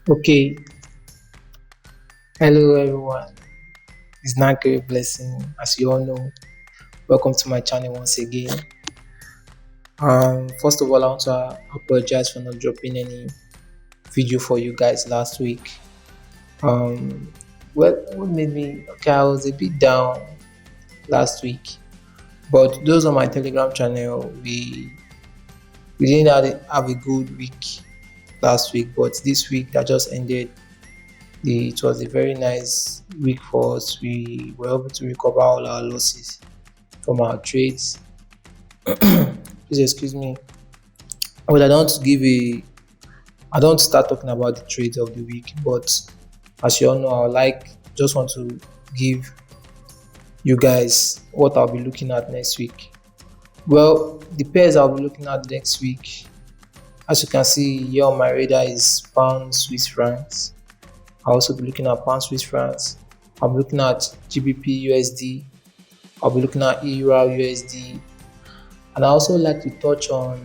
Okay, hello everyone. It's Nankere Blessing. As you all know, welcome to my channel once again. First of all, I want to apologize for not dropping any video for you guys last week. Um, what made me okay? I was a bit down last week, but those on my Telegram channel, we didn't have a good week last week, but this week that just ended, it was a very nice week for us. We were able to recover all our losses from our trades. Please excuse me. Well, I don't start talking about the trades of the week, but as you all know, I like just want to give you guys what I'll be looking at next week. Well, the pairs I'll be looking at next week, as you can see here on my radar, is pound Swiss francs. I'll also be looking at pound Swiss francs. I'll be looking at GBPUSD. I'll be looking at Euro USD, and I also like to touch a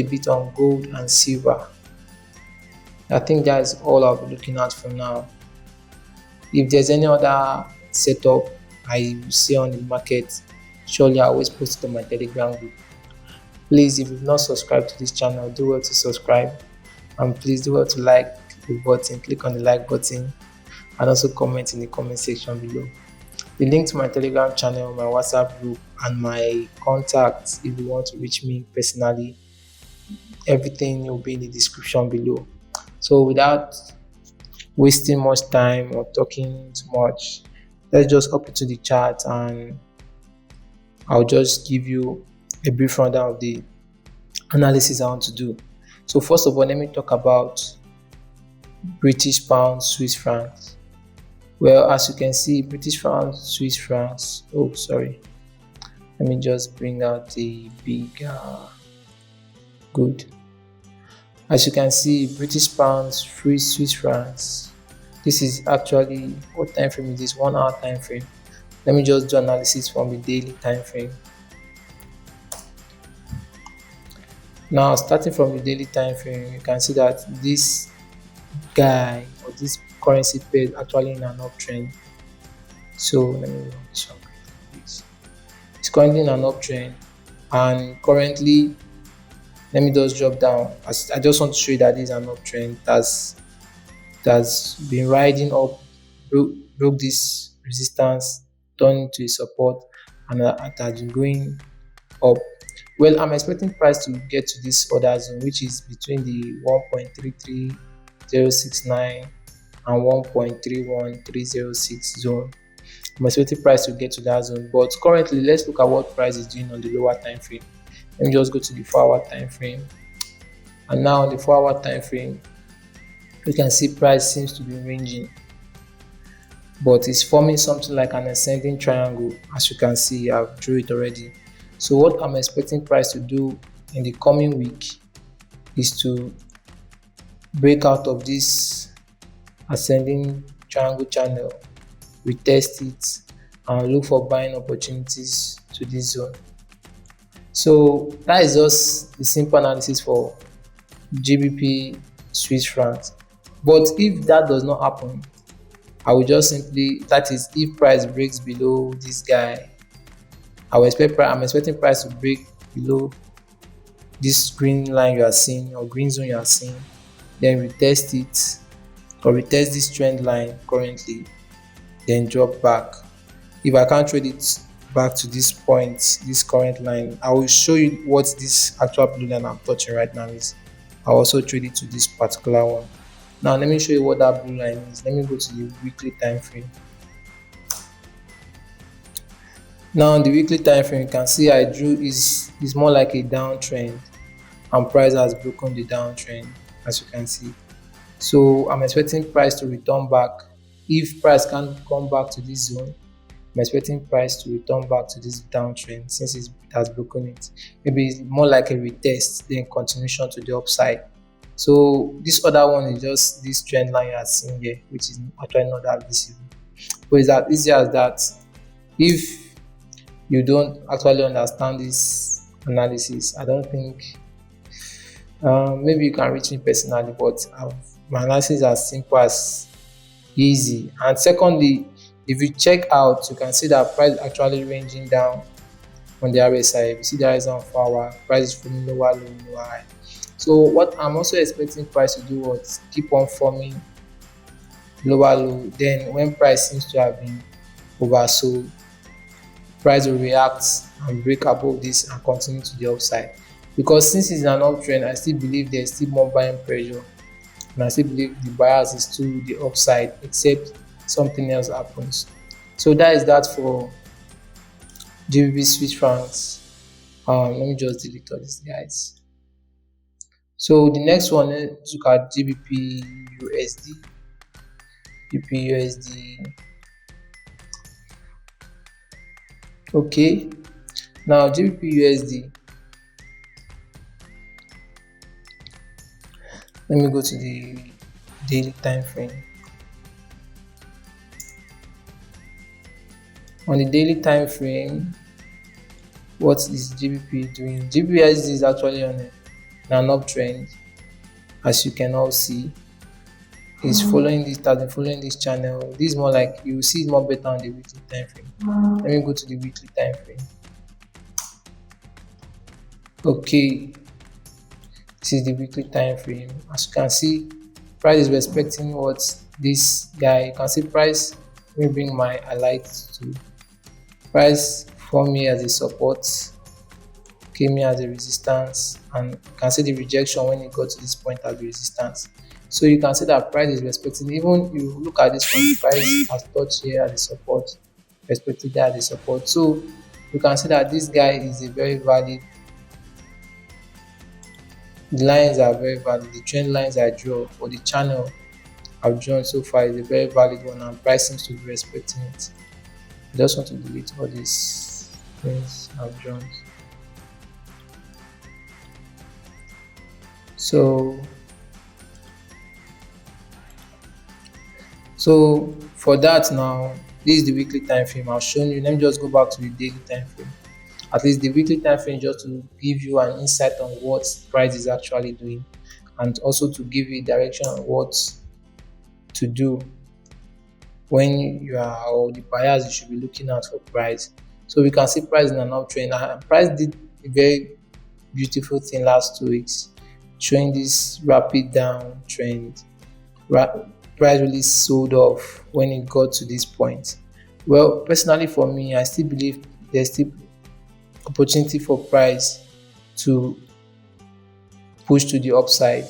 bit on gold and silver. I think that's all I'll be looking at for now. If there's any other setup I see on the market, surely I always post it on my Telegram group. Please, if you've not subscribed to this channel, do well to subscribe, and please do well to like the button, click on the like button, and also comment in the comment section below. The link to my Telegram channel, my WhatsApp group, and my contacts if you want to reach me personally, everything will be in the description below. So without wasting much time or talking too much, let's just hop into the chat and I'll just give you a brief rundown of the analysis I want to do. So first of all, let me talk about British pound Swiss francs. Well, as you can see, British pound Swiss francs. Oh, sorry. Let me just bring out the big good. As you can see, British pounds, free Swiss francs. This is actually what time frame is this? 1 hour time frame. Let me just do analysis from the daily time frame. Now, starting from the daily time frame, you can see that this guy or this currency pair is actually in an uptrend. So let me run this one quickly. It's currently in an uptrend, and currently, let me just drop down. I just want to show you that this is an uptrend that's been riding up, broke this resistance, turned into a support, and it has been going up. Well, I'm expecting price to get to this other zone, which is between the 1.33069 and 1.31306 zone. I'm expecting price to get to that zone, but currently, let's look at what price is doing on the lower time frame. Let me just go to the 4-hour time frame, and now on the 4-hour time frame, you can see price seems to be ranging, but it's forming something like an ascending triangle. As you can see, I've drew it already. So what I'm expecting price to do in the coming week is to break out of this ascending triangle channel, retest it, and look for buying opportunities to this zone. So that is just the simple analysis for GBP Swiss francs. But if that does not happen, I will just simply, that is, if price breaks below this guy, I'm expecting price to break below this green line you are seeing, or green zone you are seeing, then retest it, or retest this trend line currently, then drop back. If I can't trade it back to this point, this current line, I will show you what this actual blue line I'm touching right now is. I'll also trade it to this particular one. Now let me show you what that blue line is. Let me go to the weekly time frame. Now on the weekly time frame, you can see I drew is more like a downtrend, and price has broken the downtrend, as you can see. So I'm expecting price to return back. If price can't come back to this zone, I'm expecting price to return back to this downtrend since it has broken it. Maybe it's more like a retest, then continuation to the upside. So this other one is just this trend line you are seeing here, which is actually not that visible. But it's as easy as that. If you don't actually understand this analysis, I don't think Maybe you can reach me personally, but my analysis is as simple as easy. And secondly, if you check out, you can see that price actually ranging down on the RSI. If you see the RSI on 4 hour, price is from lower low, lower high. So what I'm also expecting price to do was keep on forming lower low. Then when price seems to have been oversold, price will react and break above this and continue to the upside. Because since it's an uptrend, I still believe there's still more buying pressure, and I still believe the bias is to the upside, except something else happens. So that is that for GBP Swiss francs. Let me just delete all these guys. So the next one, let's look at GBP USD. GBP USD. Okay. Now GBP USD. Let me go to the daily time frame. On the daily time frame, what is GBP doing? GBPUSD is actually on an uptrend, as you can all see. It's following this pattern, following this channel. This is more like you will see it more better on the weekly time frame. Let me go to the weekly time frame. Okay, this is the weekly time frame. As you can see, price is respecting what this guy. You can see price. Let me bring my highlight to price form me as a support, came here as a resistance, and you can see the rejection when it got to this point as the resistance. So you can see that price is respecting. Even you look at this one, price has touched here as a support, respected there as a support. So you can see that this guy is a very valid. The lines are very valid. The trend lines I draw for the channel I've drawn so far is a very valid one, and price seems to be respecting it. I just want to delete all these things I've drawn. So for that now, this is the weekly time frame I've shown you. Let me just go back to the daily time frame. At least the weekly time frame, just to give you an insight on what price is actually doing, and also to give you direction on what to do when you are, or the buyers you should be looking at for price. So we can see price in an uptrend, and price did a very beautiful thing last 2 weeks, showing this rapid downtrend. Price really sold off when it got to this point. Well, personally for me, I still believe there's still opportunity for price to push to the upside.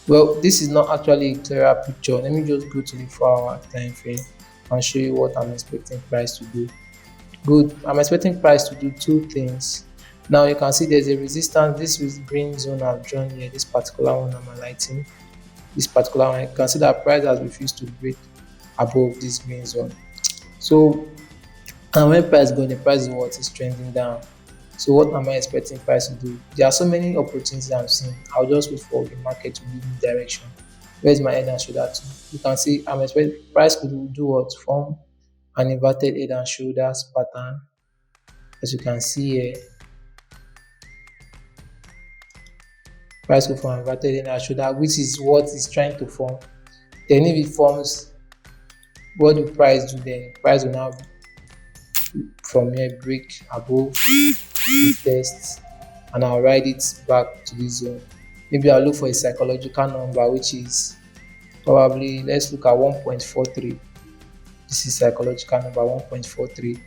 Well, this is not actually a clearer picture. Let me just go to the 4 hour time frame and show you what I'm expecting price to do. Good. I'm expecting price to do two things. Now you can see there's a resistance. This is green zone I've drawn here. This particular one I'm highlighting. This particular one, you can see that price has refused to break above this green zone. So, and when price goes, the price is what is trending down. So what am I expecting price to do? There are so many opportunities I'm seeing. I'll just wait for the market to give me direction. Where's my head and shoulder to? You can see I'm expecting price could do what? Form an inverted head and shoulders pattern. As you can see here, price could form inverted head and shoulder, which is what it's trying to form. Then if it forms, what do price do then? Price will now from here break above the test, and I'll ride it back to this zone. Maybe I'll look for a psychological number, which is probably, let's look at 1.43. This is psychological number 1.43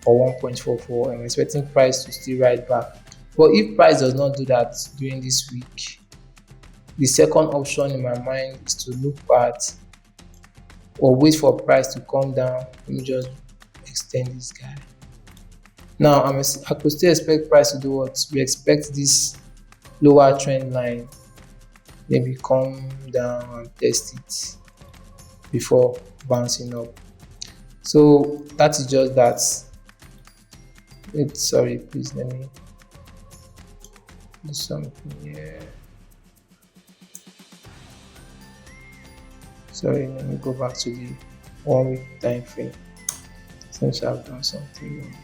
or 1.44. I'm expecting price to still ride back. But if price does not do that during this week, the second option in my mind is to look at or wait for price to come down. Let me just extend this guy. Now I could still expect price to do what? We expect this lower trend line maybe come down and test it before bouncing up. So that is just that. Sorry, please let me do something here. Sorry, let me go back to the 1 week time frame since I've done something wrong.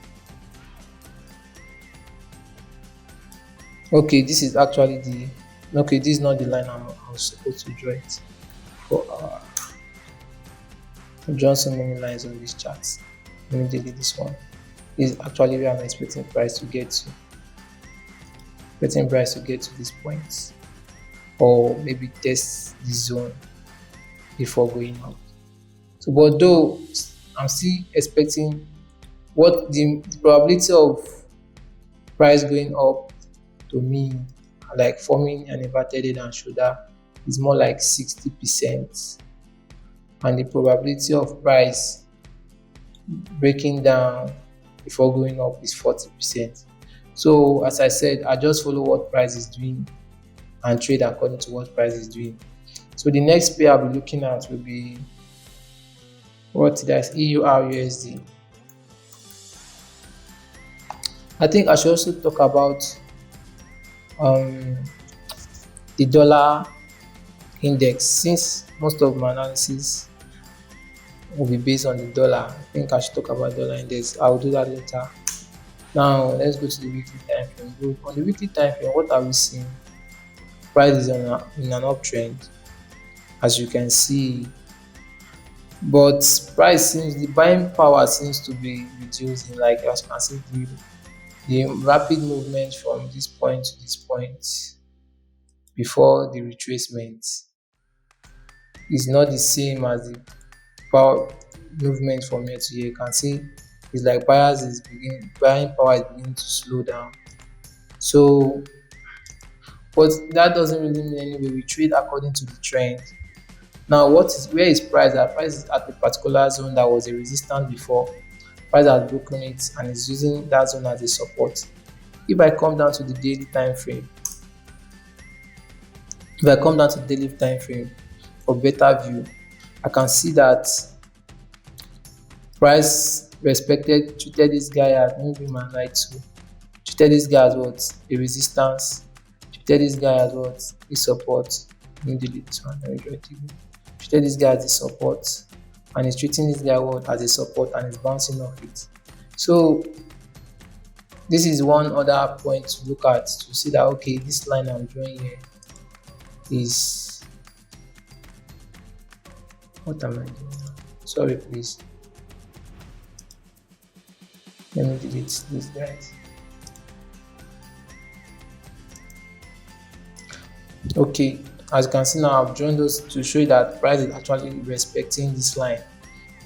Okay, this is actually Okay, this is not the line I was supposed to draw it for. I've drawn so many lines on this chart. Let me delete this one. This is actually where I'm expecting price to get to. Expecting price to get to this point, or maybe test the zone before going up. So, but though I'm still expecting what the probability of price going up to me, like forming an inverted head and shoulder, is more like 60%, and the probability of price breaking down before going up is 40%. So as I said, I just follow what price is doing and trade according to what price is doing. So the next pair I'll be looking at will be what that's EUR USD. I think I should also talk about um, the dollar index, since most of my analysis will be based on the dollar. I think I should talk about dollar index. I'll do that later. Now let's go to the weekly time frame. On the weekly time frame, what are we seeing? Price is in an uptrend, as you can see, but price seems the buying power seems to be reducing. Like as you can see, the rapid movement from this point to this point before the retracement is not the same as the power movement from here to here. You can see it's like buying power is beginning to slow down. So, but that doesn't really mean anyway. We trade according to the trend. Now, where is price at? Price is at a particular zone that was a resistance before. Price has broken it and is using that zone as a support. If I come down to the daily time frame, if I come down to the daily time frame for better view, I can see that price treated this guy as, maybe my light too, treated this guy as what, a resistance, treated this guy as what, a support. Let me delete this one. Let me draw it again. Treated this guy as a support, and he's treating this guy what, as a support, and is bouncing off it. So this is one other point to look at to see that okay, this line I'm drawing here is, what am I doing now? Sorry, please. Let me delete this guys. Okay, as you can see now, I've drawn those to show you that price is actually respecting this line.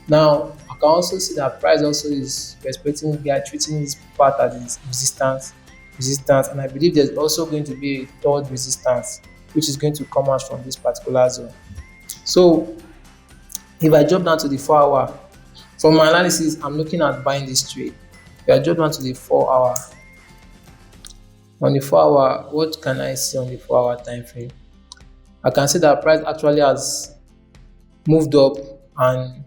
Now I can also see that price also is respecting treating this part as its resistance, and I believe there's also going to be a third resistance which is going to come out from this particular zone. So if I drop down to the 4 hour, from my analysis, I'm looking at buying this trade. If I drop down to the 4 hour, on the 4 hour, what can I see on the 4 hour time frame? I can see that price actually has moved up and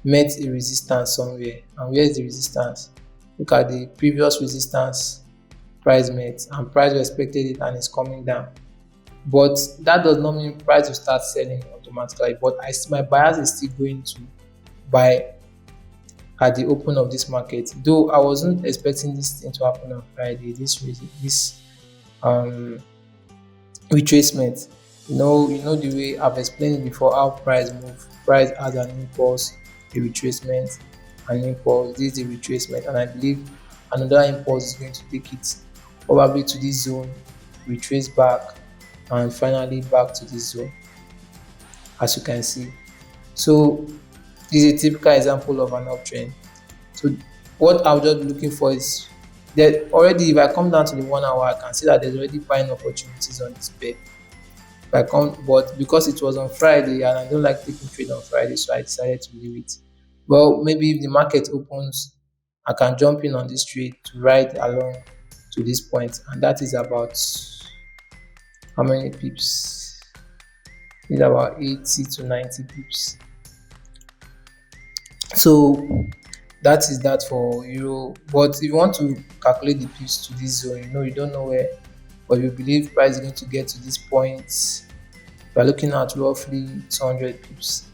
met a resistance somewhere. And where is the resistance? Look at the previous resistance price met, and price respected it and is coming down. But that does not mean price will start selling automatically. But my bias is still going to buy at the open of this market. Though I wasn't expecting this thing to happen on Friday, this retracement. You know the way I've explained it before, how price move. Price has an impulse, a retracement, an impulse. This is the retracement, and I believe another impulse is going to take it probably to this zone, retrace back, and finally back to this zone, as you can see. So this is a typical example of an uptrend. So what I'm just looking for is that already, if I come down to the 1 hour, I can see that there's already buying opportunities on this pair. But because it was on Friday and I don't like taking trade on Friday, so I decided to leave it. Well, maybe if the market opens, I can jump in on this trade to ride along to this point, and that is about how many pips? It's about 80 to 90 pips. So that is that for euro. But if you want to calculate the pips to this zone, you don't know where, but you believe price is going to get to this point, we are looking at roughly 200 pips,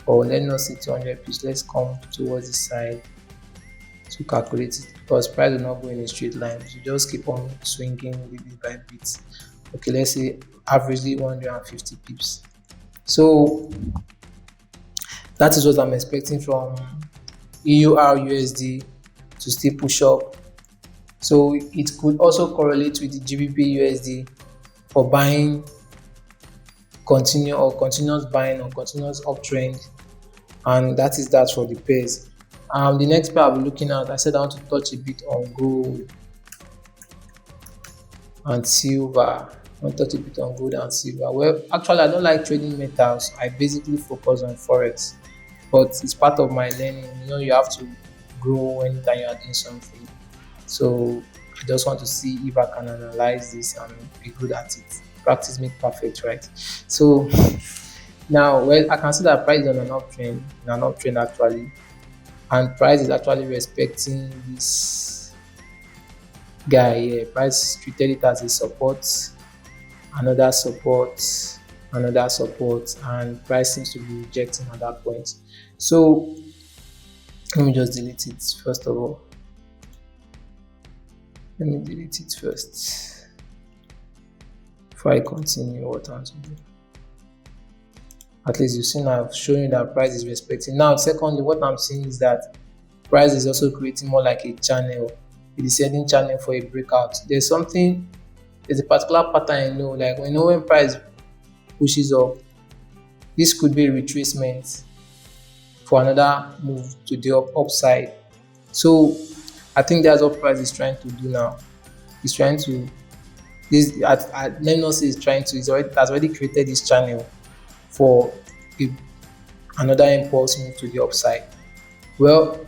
or let's not say 200 pips, let's come towards the side to calculate it, because price will not go in a straight line. You just keep on swinging bit by bit. Okay, let's say averagely 150 pips. So that is what I'm expecting from EUR USD to still push up. So it could also correlate with the GBP USD for buying continue or continuous buying or continuous uptrend, and that is that for the pairs. The next pair I'll be looking at, I said I want to touch a bit on gold and silver. I want to touch a bit on gold and silver. Well, actually, I don't like trading metals. I basically focus on forex, but it's part of my learning. You have to grow anytime you are doing something. So I just want to see if I can analyze this and be good at it. Practice makes perfect, right? So now, well, I can see that price is on an uptrend actually, and price is actually respecting this guy here. Price treated it as a support, another support, another support, and price seems to be rejecting at that point. So let me just delete it first of all. Let me delete it first before I continue what I want to do. At least you've seen I've shown you that price is respecting. Now, secondly, what I'm seeing is that price is also creating more like a channel. It is sending channel for a breakout. There's a particular pattern like when price pushes up, this could be a retracement for another move to the upside. So I think that's what price is trying to do now. It's trying to let me not say it's trying to, it has already created this channel for another impulse move to the upside. Well,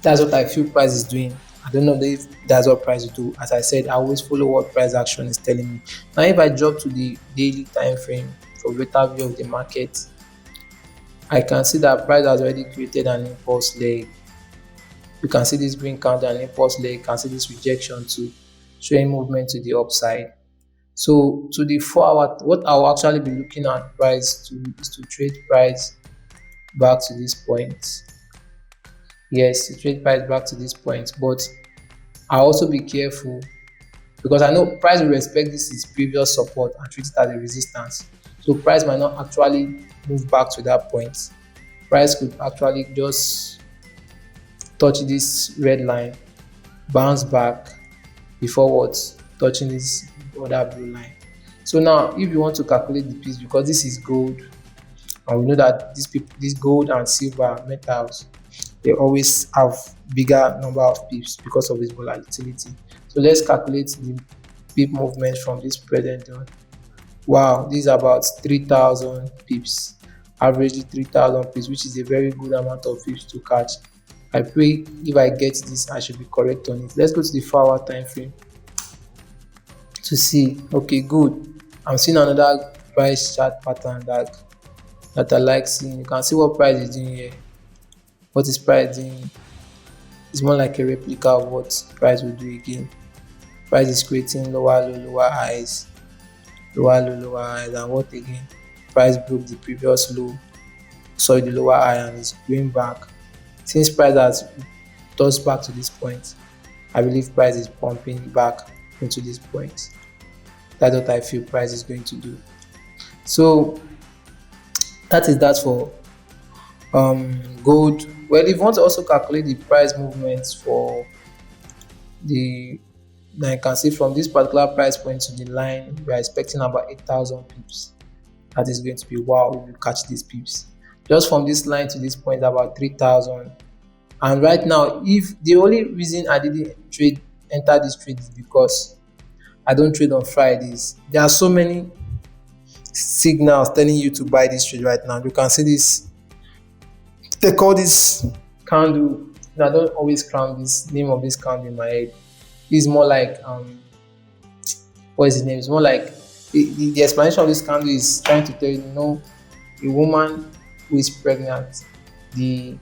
that's what I feel price is doing. I don't know if that's what price will do. As I said, I always follow what price action is telling me. Now, if I drop to the daily time frame for better view of the market, I can see that price has already created an impulse leg. You can see this green candle and impulse leg. You can see this rejection too, showing movement to the upside. So to the 4-hour, what I'll actually be looking at price to is to trade price back to this point. Yes, to trade price back to this point, but I'll also be careful because I know price will respect this is previous support and treat it as a resistance. So price might not actually move back to that point. Price could actually just touch this red line, bounce back before what touching this other blue line. So now if you want to calculate the piece, because this is gold and we know that this gold and silver metals, they always have bigger number of pips because of its volatility. So let's calculate the pip movement from this present one. Wow, this is about 3,000 pips, averagely 3,000 pips, which is a very good amount of pips to catch. I pray if I get this, I should be correct on it. Let's go to the 4-hour time frame to see. Okay, good. I'm seeing another price chart pattern that I like seeing. You can see what price is doing here. What is price doing? It's more like a replica of what price will do again. Price is creating lower low, lower highs, lower low, lower highs, and what again? Price broke the previous low, sorry, the lower high, and is going back. Since price has touched back to this point, I believe price is pumping back into this point. That's what I feel price is going to do. So that is that for gold. Well, if you want to also calculate the price movements for the, now you can see from this particular price point to the line, we are expecting about 8,000 pips. That is going to be wow if you catch these pips. Just from this line to this point, about 3,000. And right now, if the only reason I didn't enter this trade is because I don't trade on Fridays. There are so many signals telling you to buy this trade right now. You can see this. They call this candle. I don't always crown this name of this candle in my head. It's more like what is his name? It's more like the explanation of this candle is trying to tell you, a woman who is pregnant, the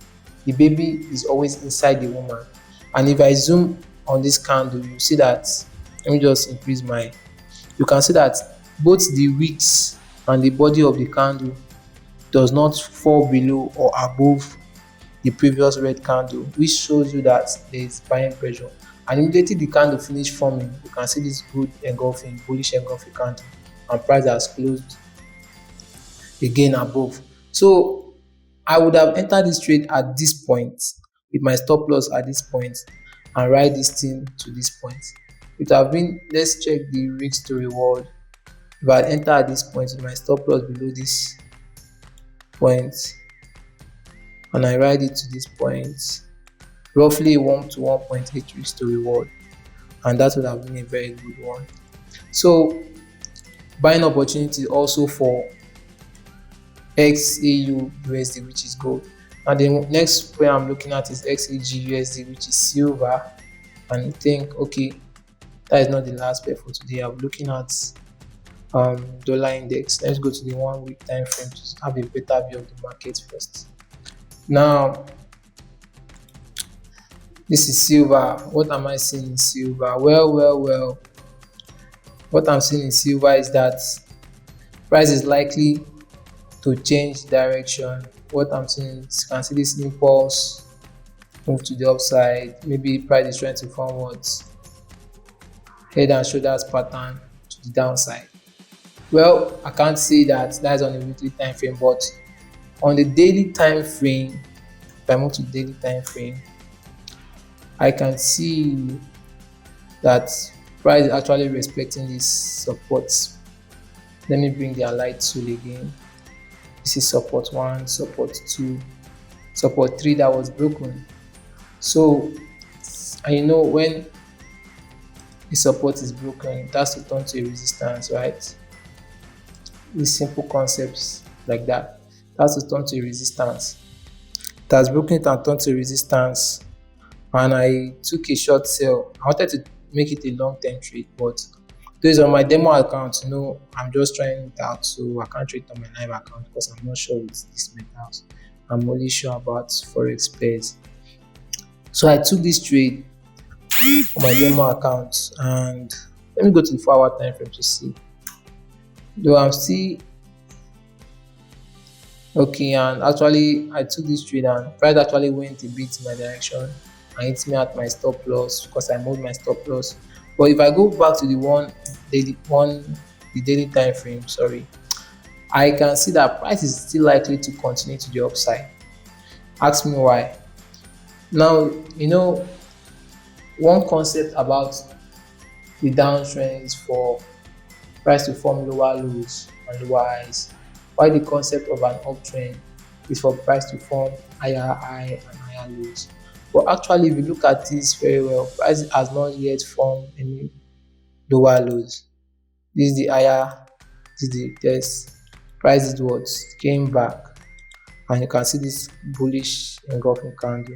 baby is always inside the woman. And if I zoom on this candle, you see that, let me just increase you can see that both the wicks and the body of the candle does not fall below or above the previous red candle, which shows you that there is buying pressure. And immediately the candle finish forming, you can see this good engulfing, bullish engulfing candle, and price has closed again above. So I would have entered this trade at this point with my stop loss at this point and ride this thing to this point. It would have been, let's check the risk to reward. If I enter at this point with my stop loss below this point and I ride it to this point, roughly 1 to 1.8 risk to reward, and that would have been a very good one. So buying opportunity also for XAU USD, which is gold. And the next pair I'm looking at is XAG USD, which is silver. And you think, okay, that is not the last pair for today. I'm looking at dollar index. Let's go to the 1 week time frame to have a better view of the market first. Now, this is silver. What am I seeing in silver? Well. What I'm seeing in silver is that price is likely to change direction. What I'm seeing is, you can see this impulse move to the upside. Maybe price is trying to form what, head and shoulders pattern to the downside. Well, I can't say that that's on the weekly time frame, but on the daily time frame, if I move to daily time frame, I can see that price is actually respecting these supports. Let me bring the allied tool again. This is support 1, support 2, support 3 that was broken. So, and you know, when the support is broken, it has to turn to a resistance, right? These simple concepts like that. It has to turn to a resistance. It has broken it and turned to a resistance, and I took a short sell. I wanted to make it a long-term trade, but based on my demo account, you know, I'm just trying it out, so I can't trade on my live account because I'm not sure with these metals. I'm only sure about forex pairs. So I took this trade on my demo account, and let me go to the 4-hour time frame to see. Though I'm still okay, and actually I took this trade and price actually went a bit in my direction and hit me at my stop loss because I moved my stop loss. But if I go back to the daily time frame, sorry, I can see that price is still likely to continue to the upside. Ask me why. Now, you know, one concept about the downtrend is for price to form lower lows and lower highs, while the concept of an uptrend is for price to form higher high and higher lows. But actually, if you look at this very well, price has not yet formed any lower lows. This is the higher, this is the test. Price is what came back, and you can see this bullish engulfing candle.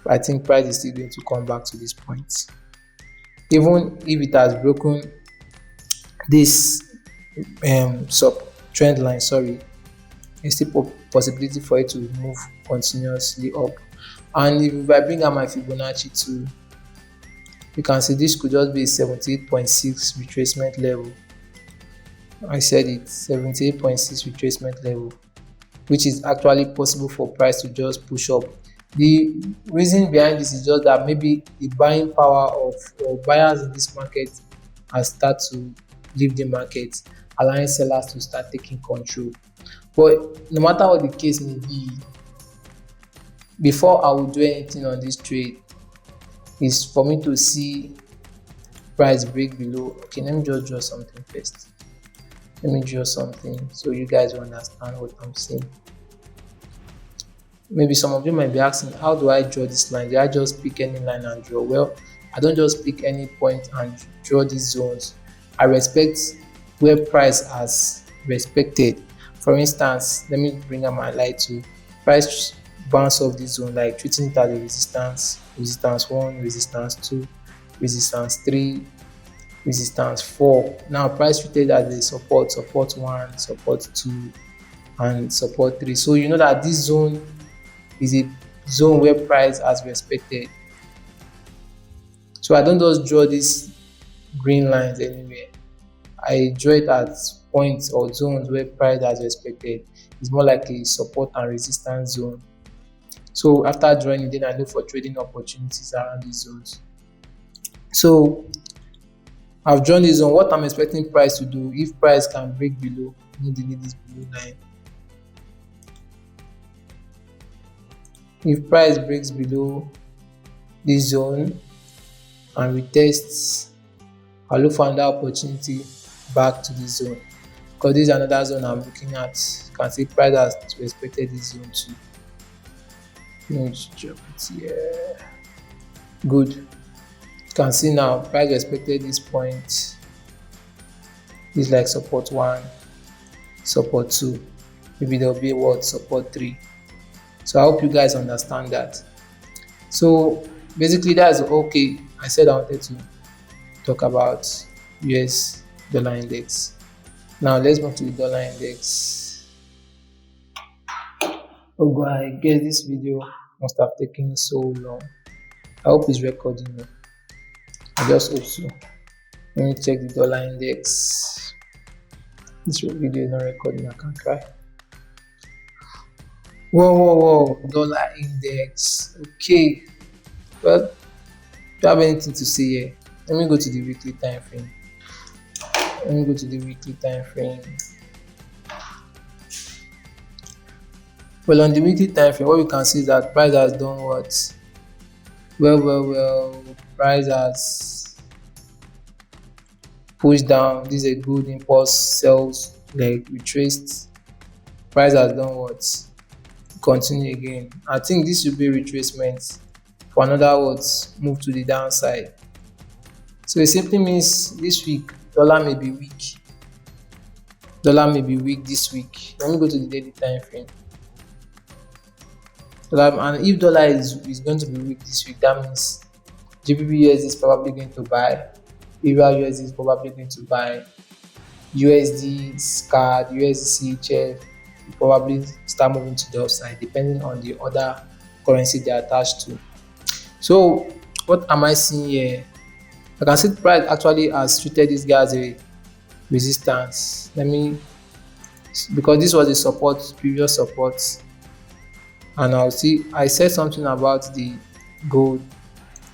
I think price is still going to come back to this point. Even if it has broken this sub trend line, sorry, there's still possibility for it to move continuously up. And if I bring out my Fibonacci tool, you can see this could just be a 78.6 retracement level. I said it, 78.6 retracement level, which is actually possible for price to just push up. The reason behind this is just that maybe the buying power of buyers in this market has started to leave the market, allowing sellers to start taking control. But no matter what the case may be, before I will do anything on this trade is for me to see price break below. Okay, let me just draw something first. Let me draw something so you guys will understand what I'm saying. Maybe some of you might be asking, how do I draw this line? Do I just pick any line and draw? Well, I don't just pick any point and draw these zones. I respect where price has respected. For instance, let me bring up my light to price bounce off this zone, like treating it as a resistance, resistance 1, resistance 2, resistance 3, resistance 4. Now price treated as a support, support 1, support 2, and support 3. So you know that this zone is a zone where price has respected. So I don't just draw these green lines anywhere. I draw it at points or zones where price has respected. It's more like a support and resistance zone. So after drawing it, then I look for trading opportunities around these zones. So I've drawn this on what I'm expecting price to do if price can break below, delete this below line. If price breaks below this zone and retests, I'll look for another opportunity back to this zone, because this is another zone I'm looking at. You can see price has respected this zone too. Let's drop it here. Good. You can see now price respected this point. This is like support 1, support 2. Maybe there'll be what, support 3. So I hope you guys understand that. So basically that's okay. I said I wanted to talk about US dollar index. Now let's move to the dollar index. Oh God, I guess this video must have taken so long. I hope it's recording me. I just hope so. Let me check the dollar index. This video is not recording, I can't cry. Whoa, dollar index. Okay. Well, do you have anything to say here? Let me go to the weekly time frame. Well, on the weekly time frame, what we can see is that price has done what? Well. Price has pushed down. This is a good impulse sells, like retraced. Price has done what? Continue again. I think this should be retracement for another move to the downside. So it simply means this week dollar may be weak. This week. Let me go to the daily time frame. And if dollar is going to be weak this week, that means GBPUSD is probably going to buy. USD is probably going to buy. USD, CAD, USD, CHF will probably start moving to the upside depending on the other currency they are attached to. So what am I seeing here? I can see the price actually has treated this guy as a resistance. Because this was a support, previous support, and I said something about the gold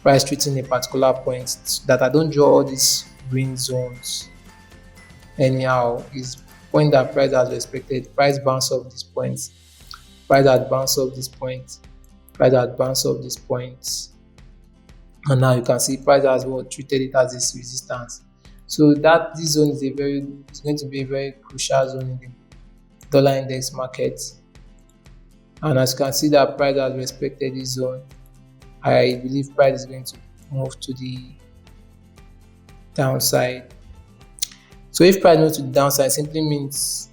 price treating a particular point, that I don't draw all these green zones anyhow. Is point that price has respected. Price bounce off this point, price has bounced off this point, price has bounced off this point, and now you can see price has treated it as this resistance. So that this zone is going to be a very crucial zone in the dollar index market. And as you can see that price has respected this zone, I believe price is going to move to the downside. So if price moves to the downside, simply means,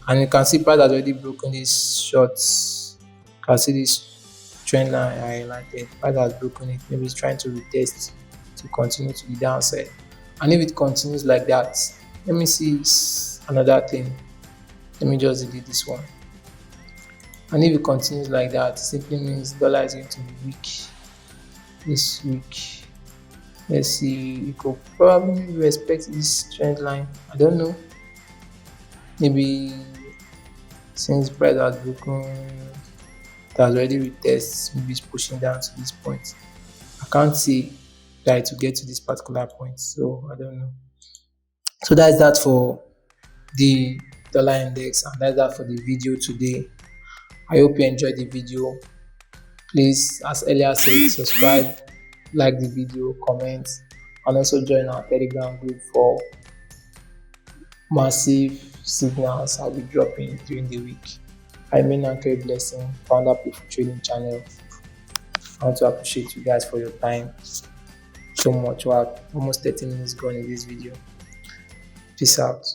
and you can see price has already broken these shorts. You can see this trend line I highlighted. Price has broken it. Maybe it's trying to retest to continue to the downside. And if it continues like that, let me see another thing. Let me just delete this one. And if it continues like that, simply means dollar is going to be weak this week. Let's see, it could probably respect this trend line. I don't know. Maybe since price has broken, it has already retested, maybe it's pushing down to this point. I can't see that to get to this particular point, so I don't know. So that's that for the dollar index, and that's that for the video today. I hope you enjoyed the video. Please, as earlier said, subscribe, like the video, comment, and also join our Telegram group for massive signals I'll be dropping during the week. I remain Uncle Blessing, founder of Pipful Trading Channel. I want to appreciate you guys for your time so much. Wow, almost 30 minutes gone in this video. Peace out.